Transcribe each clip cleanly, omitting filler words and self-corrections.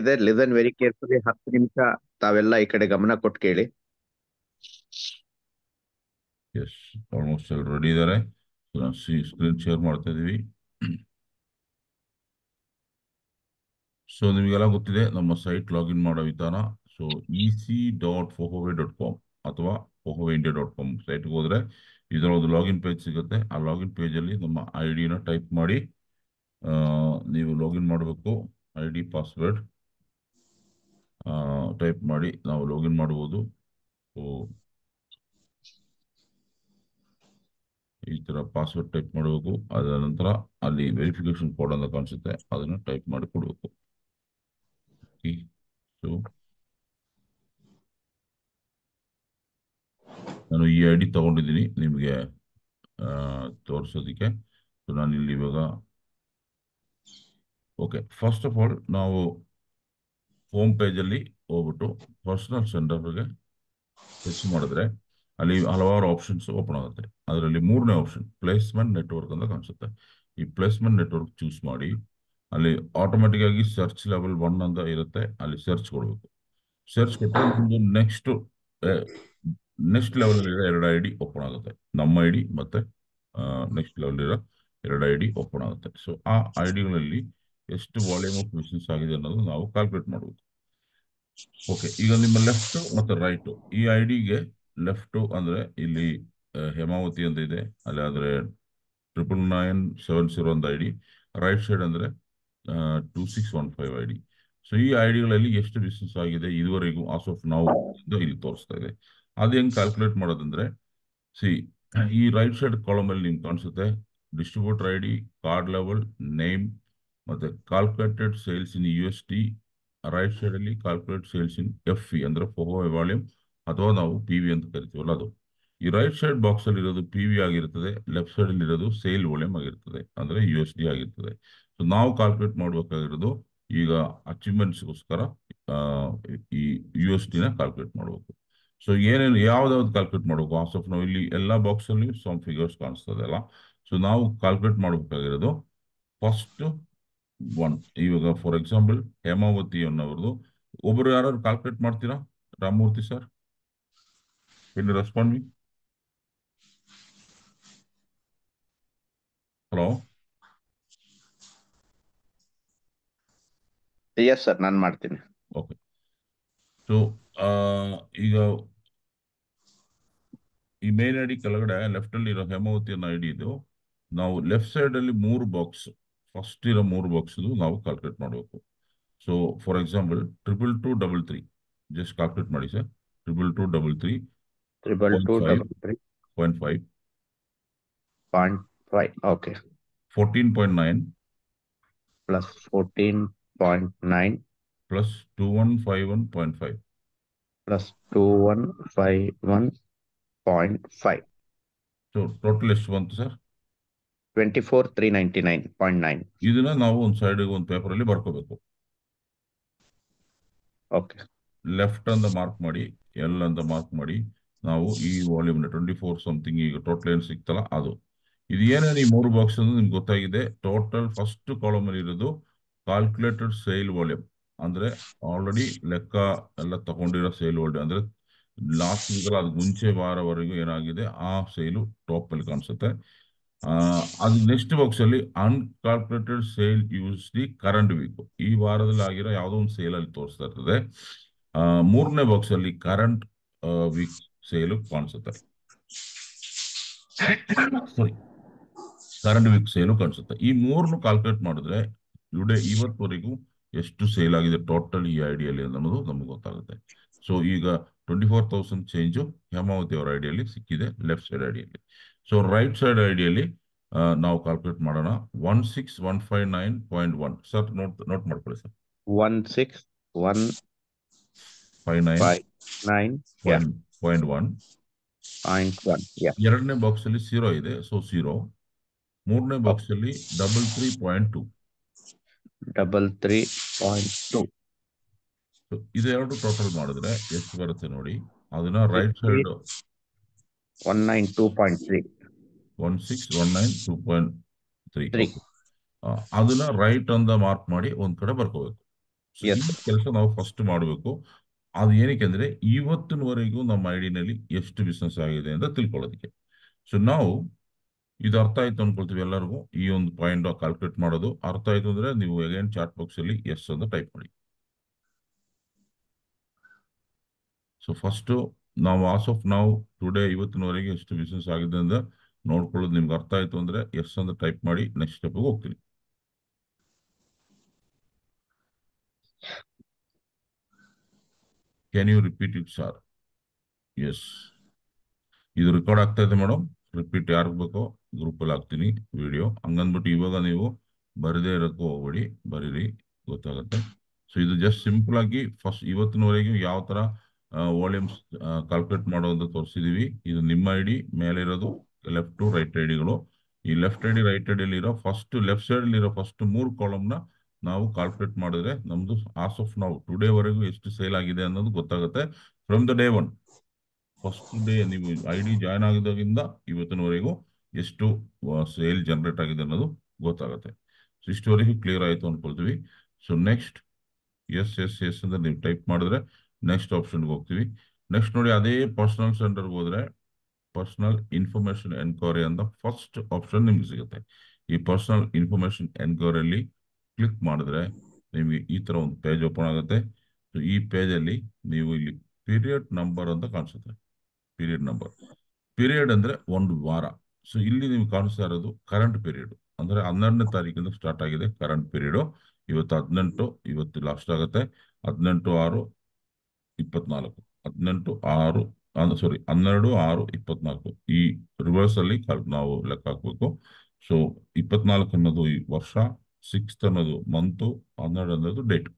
ಇದೆ, listen very carefully. 10 ನಿಮಿಷ ತಾವೆಲ್ಲ ಈ ಕಡೆ ಗಮನ ಕೊಟ್ಟು ಕೇಳಿ. ಎಸ್, ಆಲ್ಮೋಸ್ಟ್ ಎಲ್ಲ ರೆಡಿ ಇದ್ದಾರೆ. ಸ್ಕ್ರೀನ್ ಶೇರ್ ಮಾಡ್ತಾ ಇದೀವಿ. ಸೊ ನಿಮಗೆಲ್ಲ ಗೊತ್ತಿದೆ ನಮ್ಮ ಸೈಟ್ ಲಾಗಿನ್ ಮಾಡೋ ವಿಧಾನ. ಸೊ ec.fohoway.com ಅಥವಾ fohowayindia.com ಸೈಟ್ಗೆ ಹೋದ್ರೆ ಇದರೊಂದು ಲಾಗಿನ್ ಪೇಜ್ ಸಿಗುತ್ತೆ. ಆ ಲಾಗಿನ್ ಪೇಜಲ್ಲಿ ನಮ್ಮ ID-ನ ಟೈಪ್ ಮಾಡಿ ನೀವು ಲಾಗಿನ್ ಮಾಡಬೇಕು. ID ಪಾಸ್ವರ್ಡ್ ಟೈಪ್ ಮಾಡಿ ನಾವು ಲಾಗಿನ್ ಮಾಡ್ಬೋದು. ಸೊ ಈ ತರ ಪಾಸ್ವರ್ಡ್ ಟೈಪ್ ಮಾಡಬೇಕು. ಅದರ ನಂತರ ಅಲ್ಲಿ ವೆರಿಫಿಕೇಶನ್ ಕೋಡ್ ಅಂತ ಕಾಣಿಸುತ್ತೆ, ಅದನ್ನು ಟೈಪ್ ಮಾಡಿ ಕೊಡಬೇಕು. ಸೊ ನಾನು ಈ ID ತಗೊಂಡಿದ್ದೀನಿ ನಿಮಗೆ ತೋರಿಸೋದಕ್ಕೆ. ಸೊ ನಾನು ಇಲ್ಲಿ ಇವಾಗ ಓಕೆ, ಫಸ್ಟ್ ಆಫ್ ಆಲ್ ನಾವು ಹೋಮ್ ಪೇಜಲ್ಲಿ ಹೋಗ್ಬಿಟ್ಟು ಪರ್ಸನಲ್ ಸೆಂಟರ್ಗೆ ಟಚ್ ಮಾಡಿದ್ರೆ ಅಲ್ಲಿ ಹಲವಾರು ಆಪ್ಷನ್ಸ್ ಓಪನ್ ಆಗುತ್ತೆ. ಅದರಲ್ಲಿ 3ನೇ ಆಪ್ಷನ್ ಪ್ಲೇಸ್ಮೆಂಟ್ ನೆಟ್ವರ್ಕ್ ಅಂತ ಕಾಣಿಸುತ್ತೆ. ಈ ಪ್ಲೇಸ್ಮೆಂಟ್ ನೆಟ್ವರ್ಕ್ ಚೂಸ್ ಮಾಡಿ ಅಲ್ಲಿ ಆಟೋಮೆಟಿಕ್ ಆಗಿ ಸರ್ಚ್ ಲೆವೆಲ್ 1 ಅಂತ ಇರುತ್ತೆ, ಅಲ್ಲಿ ಸರ್ಚ್ ಕೊಡಬೇಕು. ಸರ್ಚ್ ಕೊಟ್ಟರೆ ನಿಮ್ದು ನೆಕ್ಸ್ಟ್ ಲೆವೆಲ್ ಇರೋ 2 ID ಓಪನ್ ಆಗುತ್ತೆ. ನಮ್ಮ ID ಮತ್ತೆ ನೆಕ್ಸ್ಟ್ ಲೆವೆಲ್ ಇರೋ 2 ID ಓಪನ್ ಆಗುತ್ತೆ. ಸೊ ಆ ಐಡಿಗಳಲ್ಲಿ ಎಷ್ಟು ವಾಲ್ಯೂಮ್ ಆಫ್ ಬಿಸ್ನೆಸ್ ಆಗಿದೆ ಅನ್ನೋದು ನಾವು ಕ್ಯಾಲ್ಕುಲೇಟ್ ಮಾಡಬೇಕು. ಓಕೆ, ಈಗ ನಿಮ್ಮ ಲೆಫ್ಟ್ ಮತ್ತೆ ರೈಟ್ ಈ ID-ಗೆ ಲೆಫ್ಟ್ ಅಂದ್ರೆ ಇಲ್ಲಿ ಹೇಮಾವತಿ ಅಂತ ಇದೆ, ಅಲ್ಲಿ ಆದ್ರೆ 99970 ಅಂತ ID. ರೈಟ್ ಸೈಡ್ ಅಂದ್ರೆ 2615 ID. ಸೊ ಈ ಐಡಿಗಳಲ್ಲಿ ಎಷ್ಟು ಬಿಸ್ನೆಸ್ ಆಗಿದೆ ಇದುವರೆಗೂ ಆಸ್ ಆಫ್ ನಾವು ಇಲ್ಲಿ ತೋರಿಸ್ತಾ ಇದೆ. ಅದು ಹೆಂಗ್ ಕ್ಯಾಲ್ಕುಲೇಟ್ ಮಾಡೋದಂದ್ರೆ ಈ ರೈಟ್ ಸೈಡ್ ಕಾಲಮ್ ಅಲ್ಲಿ ನಿಮ್ಗೆ ಕಾಣಿಸುತ್ತೆ distributor ID, card level, name ಮತ್ತೆ ಕಾಲ್ಕುಲೇಟೆಡ್ ಸೇಲ್ಸ್ ಇನ್ USD. ರೈಟ್ ಸೈಡ್ ಅಲ್ಲಿ ಕಾಲ್ಕುಲೇಟ್ ಸೇಲ್ಸ್ ಇನ್ FV ಅಂದ್ರೆ ಫೋಹೋವೇ ವಾಲ್ಯೂಮ್ ಅಥವಾ ನಾವು PV ಅಂತ ಕರಿತೀವಲ್ಲ ಅದು. ಈ ರೈಟ್ ಸೈಡ್ ಬಾಕ್ಸ್ ಅಲ್ಲಿ ಇರೋದು PV ಆಗಿರ್ತದೆ, ಲೆಫ್ಟ್ ಸೈಡ್ ಅಲ್ಲಿ ಇರೋದು ಸೇಲ್ ವಾಲ್ಯೂಮ್ ಆಗಿರ್ತದೆ ಅಂದ್ರೆ USD ಆಗಿರ್ತದೆ. ಸೊ ನಾವು ಕ್ಯಾಲ್ಕುಲೇಟ್ ಮಾಡಬೇಕಾಗಿರೋದು ಈಗ ಅಚೀವ್ಮೆಂಟ್ಸ್ಗೋಸ್ಕರ ಈ USD-ನ ಕ್ಯಾಲ್ಕುಲೇಟ್ ಮಾಡಬೇಕು. ಸೊ ಏನೇನು ಯಾವ್ದಾವ್ದು ಕ್ಯಾಲ್ಕುಲೇಟ್ ಮಾಡಬೇಕು ಆಸ್ ಆಫ್ ನಾವು ಇಲ್ಲಿ ಎಲ್ಲ ಬಾಕ್ಸ್ ಅಲ್ಲಿ ಸಮ್ ಫಿಗರ್ಸ್ ಕಾಣಿಸ್ತದೆ ಅಲ್ಲ. ಸೊ ನಾವು ಕ್ಯಾಲ್ಕುಲೇಟ್ ಮಾಡಬೇಕಾಗಿರೋದು ಫಸ್ಟ್ ಒನ್. ಇವಾಗ ಫಾರ್ ಎಕ್ಸಾಂಪಲ್ ಹೇಮಾವತಿ ಅನ್ನೋರ್ದು ಒಬ್ರು ಯಾರು ಕ್ಯಾಲ್ಕುಲೇಟ್ ಮಾಡ್ತೀರಾ? ರಾಮಮೂರ್ತಿ ಸರ್, ಇನ್ನು ರೆಸ್ಪಾಂಡ್ ಮಿ. ಹಲೋ. ಎಸ್ ಸರ್, ನಾನು ಮಾಡ್ತೀನಿ. ಓಕೆ, ಸೊ ಈಗ ಈ ಮೇನ್ ID ಕೆಳಗಡೆ ಲೆಫ್ಟ್ ಅಲ್ಲಿ ಇರೋ ಹೇಮಾವತಿ ಅನ್ನೋ ID ಇದು ನಾವು ಲೆಫ್ಟ್ ಸೈಡ್ ಅಲ್ಲಿ 3 ಬಾಕ್ಸ್ ಫಸ್ಟ್ ಇರೋ 3 ಬಾಕ್ಸ್ ನಾವು ಕ್ಯಾಲ್ಕುಲೇಟ್ ಮಾಡಬೇಕು. So for example 2223 just calculate ಮಾಡಿ sir. 2223 2223.5. 0.5 okay. 14.9 plus 14.9 plus 2151.5 plus 2151.5. So total ಎಷ್ಟು ಬಂತು ಸರ್? 24,399.9. ಇದನ್ನ ನಾವು ಒಂದು ಸೈಡ್ ಒಂದು ಪೇಪರ್ ಅಲ್ಲಿ ಬರ್ಕೋಬೇಕು. ಓಕೆ, ಲೆಫ್ಟ್ ಅಂತ ಮಾರ್ಕ್ ಮಾಡಿ, ಎಲ್ ಅಂತ ಮಾರ್ಕ್ ಮಾಡಿ ನಾವು ಈ ವಾಲ್ಯೂಮ್ 24 ಸಮಥಿಂಗ್ ಈಗ ಟೋಟಲ್ ಏನು ಸಿಕ್ತಲ್ಲ ಅದು. ಇದು ಏನೇನು ಈ 3 ಬಾಕ್ಸ್ ಅಂದ್ರೆ ನಿಮ್ಗೆ ಗೊತ್ತಾಗಿದೆ. ಟೋಟಲ್ ಫಸ್ಟ್ ಕಾಲಮ್ ಅಲ್ಲಿ ಇರೋದು ಕಾಲ್ಕುಲೇಟೆಡ್ ಸೇಲ್ ವಾಲ್ಯೂಮ್ ಅಂದ್ರೆ ಆಲ್ರೆಡಿ ಲೆಕ್ಕ ಎಲ್ಲ ತಗೊಂಡಿರೋ ಸೇಲ್ ವಾಲ್ಯೂಮ್ ಅಂದ್ರೆ ಲಾಸ್ಟ್ ವೀಕ್ ಅದಕ್ಕೆ ಮುಂಚೆ ವಾರವರೆಗೂ ಏನಾಗಿದೆ ಆ ಸೇಲು ಟಾಪ್ ಅಲ್ಲಿ ಕಾಣಿಸುತ್ತೆ. ಅದು ನೆಕ್ಸ್ಟ್ ಬಾಕ್ಸ್ ಅಲ್ಲಿ ಅನ್ಕಾಲ್ಕುಲೇಟೆಡ್ ಸೇಲ್ USD ಕರೆಂಟ್ ವೀಕ್, ಈ ವಾರದಲ್ಲಿ ಆಗಿರೋ ಯಾವುದೋ ಒಂದು ಸೇಲ್ ಅಲ್ಲಿ ತೋರಿಸ್ತಾ ಇರ್ತದೆ. 3ನೇ ಬಾಕ್ಸ್ ಅಲ್ಲಿ ಕರೆಂಟ್ ವೀಕ್ ಸೇಲು ಕಾಣಿಸುತ್ತೆ. ಸಾರಿ, ಕರೆಂಟ್ ವೀಕ್ ಸೇಲು ಕಾಣಿಸುತ್ತೆ. ಈ 3ನು ಕ್ಯಾಲ್ಕುಲೇಟ್ ಮಾಡಿದ್ರೆ ಇವತ್ತವರೆಗೂ ಎಷ್ಟು ಸೇಲ್ ಆಗಿದೆ ಟೋಟಲ್ ಈ ಐಡಿಯಲ್ಲಿ ಅನ್ನೋದು ನಮ್ಗೆ ಗೊತ್ತಾಗುತ್ತೆ. ಸೊ ಈಗ 24,000 ಚೇಂಜು ಹೇಮಾವತಿ ಅವರ ಐಡಿಯಲ್ಲಿ ಸಿಕ್ಕಿದೆ ಲೆಫ್ಟ್ ಸೈಡ್ ಐಡಿಯಲ್ಲಿ. ಸೊ ರೈಟ್ ಸೈಡ್ ಐಡಿಯಲ್ಲಿ ನಾವು ಕ್ಯಾಲ್ಕುಲೇಟ್ ಮಾಡೋಣ. 16,159.1 ಸರ್, ನೋಟ್ ಮಾಡ್ಕೊಳ್ಳಿ ಸರ್. 16,159.1. ಎರಡನೇ ಬಾಕ್ಸ್ ಅಲ್ಲಿ 0 ಇದೆ, ಸೊ 0. 3ನೇ ಬಾಕ್ಸ್ ಅಲ್ಲಿ 33.2. 33.2. ಇದು ಎರಡು ಟೋಟಲ್ ಮಾಡಿದ್ರೆ ಎಷ್ಟು ಬರುತ್ತೆ ನೋಡಿ. ಅದನ್ನ ರೈಟ್ ಸೈಡ್ 192.3. 16,192.3. ಅದನ್ನ ರೈಟ್ ಅಂತ ಮಾರ್ಕ್ ಮಾಡಿ ಒಂದ್ ಕಡೆ ಬರ್ಕೋಬೇಕು. ಸೊ ಈ ಎಸ್ ಕೆಲಸ ನಾವು ಫಸ್ಟ್ ಮಾಡಬೇಕು. ಅದು ಏನಕ್ಕೆ ಅಂದ್ರೆ ಇವತ್ತಿನವರೆಗೂ ನಮ್ಮ ಐಡಿನಲ್ಲಿ ಎಷ್ಟು ಬಿಸ್ನೆಸ್ ಆಗಿದೆ ಅಂತ ತಿಳ್ಕೊಳ್ಳೋದಕ್ಕೆ. ಸೊ ನಾವು ಇದು ಅರ್ಥ ಆಯ್ತು ಅನ್ಕೊಳ್ತೀವಿ ಎಲ್ಲರಿಗೂ. ಈ ಒಂದು ಪಾಯಿಂಟ್ ಕ್ಯಾಲ್ಕುಲೇಟ್ ಮಾಡೋದು ಅರ್ಥ ಆಯ್ತು ಅಂದ್ರೆ ನೀವು ಅಗೇನ್ ಚಾಟ್ ಬಾಕ್ಸ್ ಅಲ್ಲಿ ಎಸ್ ಅಂತ ಟೈಪ್ ಮಾಡಿ. ಸೊ ಫಸ್ಟ್ ನಾವು ಆಸ್ ಆಫ್ ನಾವು ಟುಡೇ ಇವತ್ತಿನವರೆಗೆ ಎಷ್ಟು ಬಿಸ್ನೆಸ್ ಆಗಿದೆ ಅಂತ ನೋಡ್ಕೊಳ್ಳೋದು ನಿಮ್ಗೆ ಅರ್ಥ ಆಯ್ತು ಅಂದ್ರೆ ಎಸ್ ಅಂತ ಟೈಪ್ ಮಾಡಿ ನೆಕ್ಸ್ಟ್ ಸ್ಟೆಪ್ ಹೋಗ್ತೀನಿ. Can you repeat it sir? Yes, ಇದು ರೆಕಾರ್ಡ್ ಆಗ್ತಾ ಇದೆ ಮೇಡಮ್. ರಿಪೀಟ್ ಯಾರಿಗೆ ಬೇಕೋ ಗ್ರೂಪಲ್ಲಿ ಹಾಕ್ತೀನಿ ವಿಡಿಯೋ. ಹಂಗಂದ್ಬಿಟ್ಟು ಇವಾಗ ನೀವು ಬರದೇ ಇರೋಕ್ಕೂ ಹೋಗ್ಬೇಡಿ, ಬರೀರಿ, ಗೊತ್ತಾಗುತ್ತೆ. ಸೊ ಇದು ಜಸ್ಟ್ ಸಿಂಪಲ್ ಆಗಿ ಫಸ್ಟ್ ಇವತ್ತಿನವರೆಗೂ ಯಾವ ತರ ವಾಲ್ಯೂಮ್ಸ್ ಕ್ಯಾಲ್ಕುಲೇಟ್ ಮಾಡೋದು ತೋರಿಸಿದೀವಿ. ಇದು ನಿಮ್ಮ ಐಡಿ ಮೇಲೆ ಇರೋದು ಲೆಫ್ಟ್ ಟು ರೈಟ್ ಐಡಿಗಳು. ಈ ಲೆಫ್ಟ್ ಐಡಿ ರೈಟ್ ಐಡಿಯಲ್ಲಿ ಇರೋ ಫಸ್ಟ್ ಲೆಫ್ಟ್ ಸೈಡ್ ಇರೋ ಫಸ್ಟ್ 3 ಕಾಲಮ್ನ ನಾವು ಕ್ಯಾಲ್ಕುಲೇಟ್ ಮಾಡಿದ್ರೆ ನಮ್ದು ಆಸ್ ಆಫ್ ನಾವು ಟುಡೇ ವರೆಗೂ ಎಷ್ಟು ಸೇಲ್ ಆಗಿದೆ ಅನ್ನೋದು ಗೊತ್ತಾಗುತ್ತೆ. From the day one, first day ನೀವು ಐಡಿ ಜಾಯ್ನ್ ಆಗಿದಾಗಿಂದ ಇವತ್ತಿನವರೆಗೂ ಎಷ್ಟು ಸೇಲ್ ಜನರೇಟ್ ಆಗಿದೆ ಅನ್ನೋದು ಗೊತ್ತಾಗುತ್ತೆ. ಸೊ ಇಷ್ಟುವರೆಗೂ ಕ್ಲಿಯರ್ ಆಯಿತು ಅನ್ಕೊಳ್ತೀವಿ. So next S S S ಅಂತ ನೀವು ಟೈಪ್ ಮಾಡಿದ್ರೆ ನೆಕ್ಸ್ಟ್ ಆಪ್ಷನ್ಗೆ ಹೋಗ್ತೀವಿ. ನೆಕ್ಸ್ಟ್ ನೋಡಿ, ಅದೇ ಪರ್ಸನಲ್ ಸೆಂಟರ್ಗೆ ಹೋದ್ರೆ ಪರ್ಸನಲ್ ಇನ್ಫಾರ್ಮೇಶನ್ ಎನ್ಕ್ವೈರಿ ಅಂತ ಫಸ್ಟ್ ಆಪ್ಷನ್ ನಿಮ್ಗೆ ಸಿಗುತ್ತೆ. ಈ ಪರ್ಸನಲ್ ಇನ್ಫಾರ್ಮೇಶನ್ ಎನ್ಕ್ವೈರಿಯಲ್ಲಿ ಕ್ಲಿಕ್ ಮಾಡಿದ್ರೆ ನಿಮಗೆ ಈ ತರ ಒಂದು ಪೇಜ್ ಓಪನ್ ಆಗುತ್ತೆ. ಸೊ ಈ ಪೇಜಲ್ಲಿ ನೀವು ಇಲ್ಲಿ ಪೀರಿಯಡ್ ನಂಬರ್ ಅಂತ ಕಾಣಿಸುತ್ತೆ. ಪೀರಿಯಡ್ ನಂಬರ್, ಪೀರಿಯಡ್ ಅಂದ್ರೆ ಒಂದು ವಾರ. ಸೊ ಇಲ್ಲಿ ನೀವು ಕಾಣಿಸ್ತಾ ಇರೋದು ಕರೆಂಟ್ ಪೀರಿಯಡ್, ಅಂದ್ರೆ 12ನೇ ತಾರೀಕಿಂದ ಸ್ಟಾರ್ಟ್ ಆಗಿದೆ ಕರೆಂಟ್ ಪೀರಿಯಡ್. ಇವತ್ತು 18, ಇವತ್ತು ಲಾಸ್ಟ್ ಆಗುತ್ತೆ 18/6/24, 18/6 ಸಾರಿ 12/6/24. ಈ ರಿವರ್ಸ್ ಅಲ್ಲಿ ನಾವು ಲೆಕ್ಕ ಹಾಕ್ಬೇಕು. ಸೊ 24 ಅನ್ನೋದು ಈ ವರ್ಷ, 6 ಅನ್ನೋದು ಮಂತು, 12 ಅನ್ನೋದು ಡೇಟ್.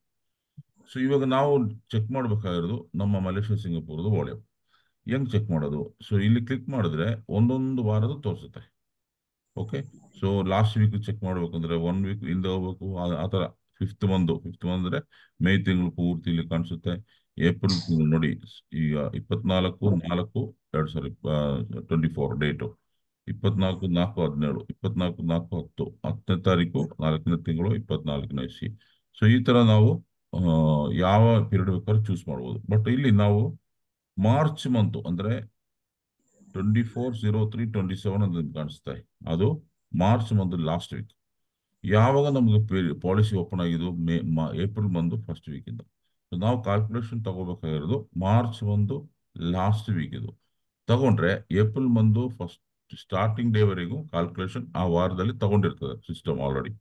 ಸೊ ಇವಾಗ ನಾವು ಚೆಕ್ ಮಾಡ್ಬೇಕಾಗಿರೋದು ನಮ್ಮ ಮಲೇಷ್ಯಾ ಸಿಂಗಾಪುರದ ವಾಲ್ಯೂಮ್. ಹೆಂಗ್ ಚೆಕ್ ಮಾಡೋದು? ಸೊ ಇಲ್ಲಿ ಕ್ಲಿಕ್ ಮಾಡಿದ್ರೆ ಒಂದೊಂದು ವಾರದ ತೋರಿಸುತ್ತೆ. Okay, so last week check ಮಾಡ್ಬೇಕಂದ್ರೆ 1 ವೀಕ್ ಹಿಂದೆ ಹೋಗ್ಬೇಕು. ಆ ಥರ ಫಿಫ್ತ್ ಮಂತ್ ಅಂದ್ರೆ ಮೇ ತಿಂಗಳು ಪೂರ್ತಿ ಇಲ್ಲಿ ಕಾಣಿಸುತ್ತೆ. ಏಪ್ರಿಲ್ ತಿಂಗಳು ನೋಡಿ, ಈಗ 24/4/2024 ಡೇಟು, 24/4/17, 24/4/10, 10ನೇ ತಾರೀಕು 4ನೇ ತಿಂಗಳು 24ನೇ ಇಸ್ವಿ. ಸೊ ಈ ತರ ನಾವು ಯಾವ ಪೀರಿಯಡ್ ಬೇಕಾದ್ರೂ ಚೂಸ್ ಮಾಡ್ಬೋದು. ಬಟ್ ಇಲ್ಲಿ ನಾವು ಮಾರ್ಚ್ ಮಂತ್ ಅಂದ್ರೆ 24/03/27 ಅಂತ ಕಾಣಿಸ್ತಾ ಇದೆ. ಅದು ಮಾರ್ಚ್ ಮಂತ್ ಲಾಸ್ಟ್ ವೀಕ್. ಯಾವಾಗ ನಮಗೆ ಪಾಲಿಸಿ ಓಪನ್ ಆಗಿದ್ದು ಏಪ್ರಿಲ್ ಮಂತ್ ಫಸ್ಟ್ ವೀಕ್ ಇಂದ. So ನಾವು ಕ್ಯಾಲ್ಕುಲೇಷನ್ ತಗೋಬೇಕಾಗಿರೋದು ಮಾರ್ಚ್ ಮಂತ್ ಲಾಸ್ಟ್ ವೀಕ್ ಇದು ತಗೊಂಡ್ರೆ April month first starting day ವರೆಗೂ ಕ್ಯಾಲ್ಕುಲೇಷನ್ ಆ ವಾರದಲ್ಲಿ ತಗೊಂಡಿರ್ತದೆ ಸಿಸ್ಟಮ್ ಆಲ್ರೆಡಿ.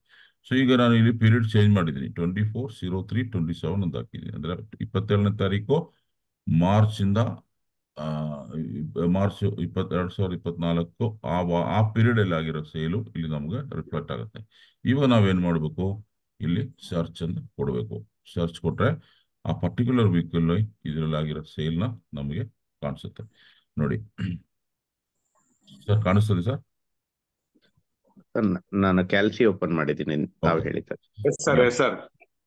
ಸೊ ಈಗ ನಾನು ಇಲ್ಲಿ ಪೀರಿಯಡ್ ಚೇಂಜ್ ಮಾಡಿದ್ದೀನಿ, 24/03/27 ಅಂತ ಹಾಕಿದ್ದೀನಿ. ಅಂದ್ರೆ 27ನೇ ತಾರೀಕು ಮಾರ್ಚ್ ಇಂದ ಮಾರ್ಚ್ 2024 ಆ ಪೀರಿಯಡ್ ಅಲ್ಲಿ ಆಗಿರೋ ಸೇಲು ಇಲ್ಲಿ ನಮ್ಗೆ ರಿಫ್ಲೆಕ್ಟ್ ಆಗುತ್ತೆ. ಇವಾಗ ನಾವೇನ್ ಮಾಡ್ಬೇಕು, ಇಲ್ಲಿ ಸರ್ಚ್ ಅಂತ ಕೊಡ್ಬೇಕು. ಸರ್ಚ್ ಕೊಟ್ರೆ ಆ ಪರ್ಟಿಕ್ಯುಲರ್ ವೀಕ್ ಅಲ್ಲಿ ಇದ್ರಲ್ಲಿ ಆಗಿರೋ ಸೇಲ್ ನ ನಮಗೆ ಕಾಣಿಸುತ್ತೆ. ನೋಡಿ ಸರ್, ಕಾಣಿಸ್ತದೆ ಸರ್? ನಾನು ಕ್ಯಾಲ್ಸಿ ಓಪನ್ ಮಾಡಿದ್ದೀನಿ, ತಾವು ಓಕೆ. ಹೇಳಿದ್ದಾರೆ. ಎಸ್ ಸರ್, ಎಸ್ ಸರ್,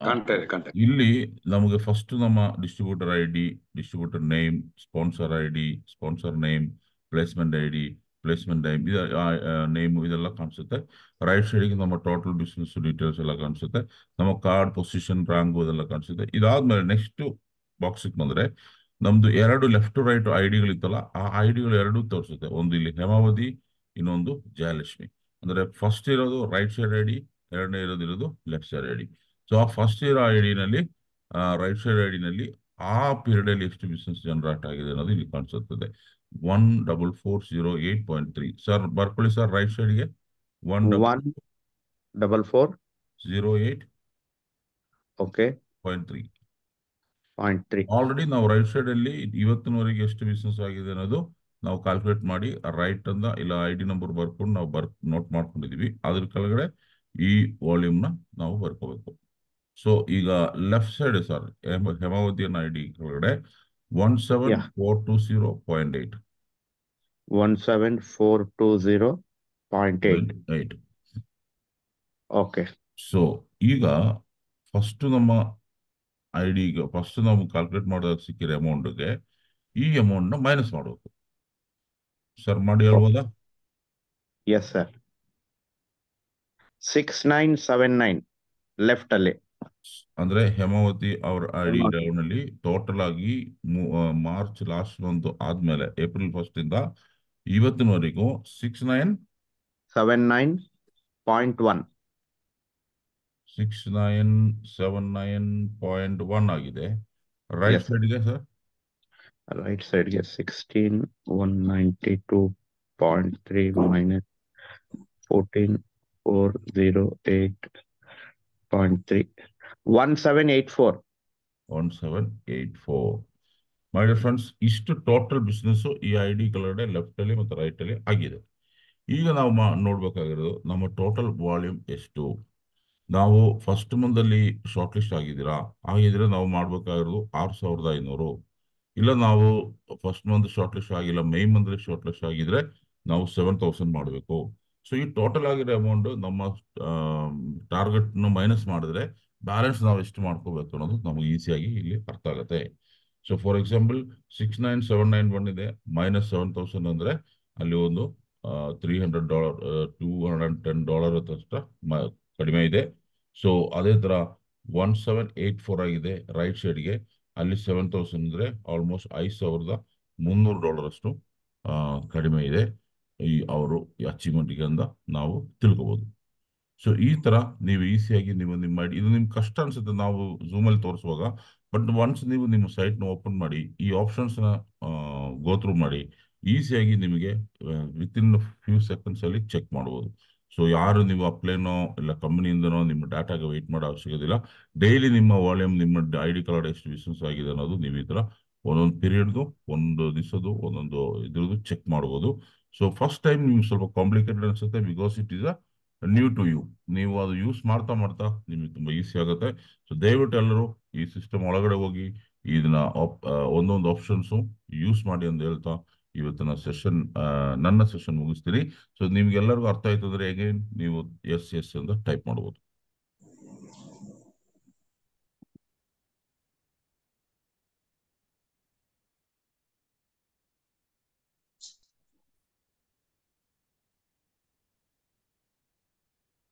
ಕಾಣ್ತಾ ಇದೆ, ಕಾಣ್ತಾ ಇದೆ. ಇಲ್ಲಿ ನಮಗೆ ಫಸ್ಟ್ ನಮ್ಮ distributor ID, distributor name, sponsor ID, sponsor name, placement ID, placement name ಇದೆಲ್ಲ ಕಾಣಿಸುತ್ತೆ. ರೈಟ್ ಸೈಡ್ಗೆ ನಮ್ಮ ಟೋಟಲ್ ಬಿಸ್ನೆಸ್ ಡೀಟೇಲ್ಸ್ ಎಲ್ಲ ಕಾಣಿಸುತ್ತೆ. ನಮ್ಮ ಕಾರ್ಡ್ ಪೊಸಿಷನ್, ರ್ಯಾಂಕ್ ಇದೆಲ್ಲ ಕಾಣಿಸುತ್ತೆ. ಇದಾದ್ಮೇಲೆ ನೆಕ್ಸ್ಟ್ ಬಾಕ್ಸಿಗೆ ಬಂದ್ರೆ ನಮ್ದು 2 ಲೆಫ್ಟ್ ಟು ರೈಟ್ ಐಡಿಗಳಿತ್ತಲ್ಲ, ಆ ಐಡಿಗಳು 2 ತೋರಿಸುತ್ತೆ. ಒಂದು ಇಲ್ಲಿ ಹೇಮಾವತಿ, ಇನ್ನೊಂದು ಜಯಲಕ್ಷ್ಮಿ. ಅಂದ್ರೆ ಫಸ್ಟ್ ಇರೋದು ರೈಟ್ ಸೈಡ್ ಐಡಿ, ಎರಡನೇ ಇರೋದು ಲೆಫ್ಟ್ ಸೈಡ್ ಐಡಿ. ಸೊ ಆ ಫಸ್ಟ್ ಇರೋ ಐಡಿನಲ್ಲಿ, ರೈಟ್ ಸೈಡ್ ಐಡಿನಲ್ಲಿ ಆ ಪೀರಿಯಡ್ ಅಲ್ಲಿ ಎಷ್ಟು ಬಿಸ್ನೆಸ್ ಜನರೇಟ್ ಆಗಿದೆ ಅನ್ನೋದು ಇಲ್ಲಿ ಕಾಣಿಸುತ್ತದೆ. 14408.3. ಸರ್ ಬರ್ಕೊಳ್ಳಿ ಸರ್, ರೈಟ್ ಸೈಡ್ಗೆ 14408. 0.3. 0.3. ಆಲ್ರೆಡಿ ನಾವು ರೈಟ್ ಸೈಡ್ ಅಲ್ಲಿ ಇವತ್ತಿನವರೆಗೆ ಎಷ್ಟು ಬಿಸ್ನೆಸ್ ಆಗಿದೆ ಅನ್ನೋದು ನಾವು ಕ್ಯಾಲ್ಕುಲೇಟ್ ಮಾಡಿ ರೈಟ್ ಅಂತ ಇಲ್ಲ ಐಡಿ ನಂಬರ್ ಬರ್ಕೊಂಡು ನಾವು ನೋಟ್ ಮಾಡ್ಕೊಂಡಿದೀವಿ. ಅದ್ರ ಕೆಳಗಡೆ ಈ ವಾಲ್ಯೂಮ್ ನ ನಾವು ಬರ್ಕೋಬೇಕು. ಸೊ ಈಗ ಲೆಫ್ಟ್ ಸೈಡ್ ಸರ್ ಹೇಮಾವತಿ ಅನ್ನೋ ಐಡಿ ಕೆಳಗಡೆ 17420.8. 17420.8. ಓಕೆ. ಸೊ ಈಗ ಫಸ್ಟ್ ನಮ್ಮ ಐಡಿಗೆ ಫಸ್ಟ್ ನಾವು ಕ್ಯಾಲ್ಕುಲೇಟ್ ಮಾಡಿದಾಗ ಸಿಕ್ಕಿರೋ ಅಮೌಂಟ್ಗೆ ಈ ಅಮೌಂಟ್ ನ ಮೈನಸ್ ಮಾಡಬೇಕು. ಸರ್ ಮಾಡಿ ಹೇಳ್ಬೋದಾ? Yes sir. 6979 ಲೆಫ್ಟ್ ಅಲ್ಲಿ ಅಂದ್ರೆ ಹೇಮಾವತಿ ಅವ್ರ ಐಡಿ ನಲ್ಲಿ ಟೋಟಲ್ ಆಗಿ ಮಾರ್ಚ್ ಲಾಸ್ಟ್ ಮಂತ್ ಆದ್ಮೇಲೆ ಏಪ್ರಿಲ್ 1 ಇಂದ ಇವತ್ತಿನವರೆಗೂ 69.1 6979.1 ಆಗಿದೆ. Right Yes, sir. ಸೈಡ್ಗೆ ಸರ್ Right side ಗೆ 16,192.3 minus 14,408.3 1784. 1784. ಮೈ ಡಿಯರ್ ಫ್ರೆಂಡ್ಸ್, ಇಷ್ಟು ಟೋಟಲ್ ಬಿಸ್ನೆಸ್ ಈ ಐಡಿ ಕೆಳಗಡೆ ಲೆಫ್ಟ್ ಅಲ್ಲಿ ಮತ್ತು ರೈಟ್ ಅಲ್ಲಿ ಆಗಿದೆ. ಈಗ ನಾವು ನೋಡ್ಬೇಕಾಗಿರೋದು ನಮ್ಮ ಟೋಟಲ್ ವಾಲ್ಯೂಮ್ ಎಷ್ಟು. ನಾವು ಫಸ್ಟ್ ಮಂದಲ್ಲಿ ಶಾರ್ಟ್ ಲಿಸ್ಟ್ ಆಗಿದ್ರೆ ನಾವು ಮಾಡ್ಬೇಕಾಗಿರೋದು 6,500. ಇಲ್ಲ ನಾವು ಫಸ್ಟ್ ಮಂತ್ ಶಾರ್ಟ್ ಲಿಸ್ಟ್ ಆಗಿಲ್ಲ, ಮೇ ಮಂತ್ ಶಾರ್ಟ್ ಲಿಸ್ಟ್ ಆಗಿದ್ರೆ ನಾವು 7,000 ಮಾಡಬೇಕು. ಸೊ ಈ ಟೋಟಲ್ ಆಗಿರೋ ಅಮೌಂಟ್ ನಮ್ಮ ಟಾರ್ಗೆಟ್ ಮೈನಸ್ ಮಾಡಿದ್ರೆ ಬ್ಯಾಲೆನ್ಸ್ ನಾವು ಎಷ್ಟು ಮಾಡ್ಕೋಬೇಕು ಅನ್ನೋದು ನಮಗೆ ಈಸಿಯಾಗಿ ಇಲ್ಲಿ ಅರ್ಥ ಆಗುತ್ತೆ. ಸೊ ಫಾರ್ ಎಕ್ಸಾಂಪಲ್ 69,791 ಇದೆ, ಮೈನಸ್ 7,000 ಅಂದ್ರೆ ಅಲ್ಲಿ ಒಂದು $300 $210 ಅಷ್ಟ ಕಡಿಮೆ ಇದೆ. ಸೊ ಅದೇ ತರ 1784 ಆಗಿದೆ ರೈಟ್ ಸೈಡ್ಗೆ, ಅಲ್ಲಿ 7,000 ಅಂದ್ರೆ ಆಲ್ಮೋಸ್ಟ್ $5,300 ಅಷ್ಟು ಕಡಿಮೆ ಇದೆ ಈ ಅವರು ಅಚೀವ್ಮೆಂಟ್ಗೆ ಅಂತ ನಾವು ತಿಳ್ಕೊಬಹುದು. ಸೊ ಈ ತರ ನೀವು ಈಸಿಯಾಗಿ ನೀವು ಮಾಡಿ, ಇದು ನಿಮ್ಗೆ ಕಷ್ಟ ಅನ್ಸುತ್ತೆ ನಾವು ಝೂಮಲ್ಲಿ ತೋರಿಸುವಾಗ, ಬಟ್ ಒನ್ಸ್ ನೀವು ನಿಮ್ಮ ಸೈಟ್ನ ಓಪನ್ ಮಾಡಿ ಈ ಆಪ್ಷನ್ಸ್ನ ಗೋತ್ರೂ ಮಾಡಿ ಈಸಿಯಾಗಿ ನಿಮಗೆ ವಿತಿನ್ ಫ್ಯೂ ಸೆಕೆಂಡ್ಸ್ ಅಲ್ಲಿ ಚೆಕ್ ಮಾಡ್ಬೋದು. ಸೊ ಯಾರು ನೀವು ಅಪ್ಲೈನೋ ಇಲ್ಲ ಕಂಪನಿಯಿಂದನೋ ನಿಮ್ಮ ಡಾಟಾಗೆ ವೆಯ್ಟ್ ಮಾಡೋ ಅವಶ್ಯಕತೆ ಇಲ್ಲ. ಡೈಲಿ ನಿಮ್ಮ ವಾಲ್ಯೂಮ್, ನಿಮ್ಮ ಐಡಿ ಕಾರ್ಡ್ ಎಷ್ಟು ಬಿಸ್ನೆಸ್ ಆಗಿದೆ ಅನ್ನೋದು ನೀವು ಈ ತರ ಒಂದೊಂದು ಪೀರಿಯಡ್ದು, ಒಂದು ದಿವಸದ್ದು, ಒಂದೊಂದು ಇದ್ರದ್ದು ಚೆಕ್ ಮಾಡ್ಬೋದು. ಸೊ ಫಸ್ಟ್ ಟೈಮ್ ನಿಮ್ಗೆ ಸ್ವಲ್ಪ ಕಾಂಪ್ಲಿಕೇಟೆಡ್ ಅನ್ಸುತ್ತೆ, because it is new to you. ನೀವು ಅದು ಯೂಸ್ ಮಾಡ್ತಾ ನಿಮಗೆ ತುಂಬಾ ಈಸಿ ಆಗುತ್ತೆ. ಸೊ ದಯವಿಟ್ಟು ಎಲ್ಲರೂ ಈ ಸಿಸ್ಟಮ್ ಒಳಗಡೆ ಹೋಗಿ ಇದನ್ನ ಒಂದೊಂದು ಆಪ್ಷನ್ಸು ಯೂಸ್ ಮಾಡಿ ಅಂತ ಹೇಳ್ತಾ ಇವತ್ತಿನ ನನ್ನ ಸೆಷನ್ ಮುಗಿಸ್ತೀನಿ. ಸೊ ನಿಮ್ಗೆಲ್ಲರಿಗೂ ಅರ್ಥ ಆಯ್ತಂದ್ರೆ ಅಗೈನ್ ನೀವು ಎಸ್ ಅಂತ ಟೈಪ್ ಮಾಡ್ಬೋದು.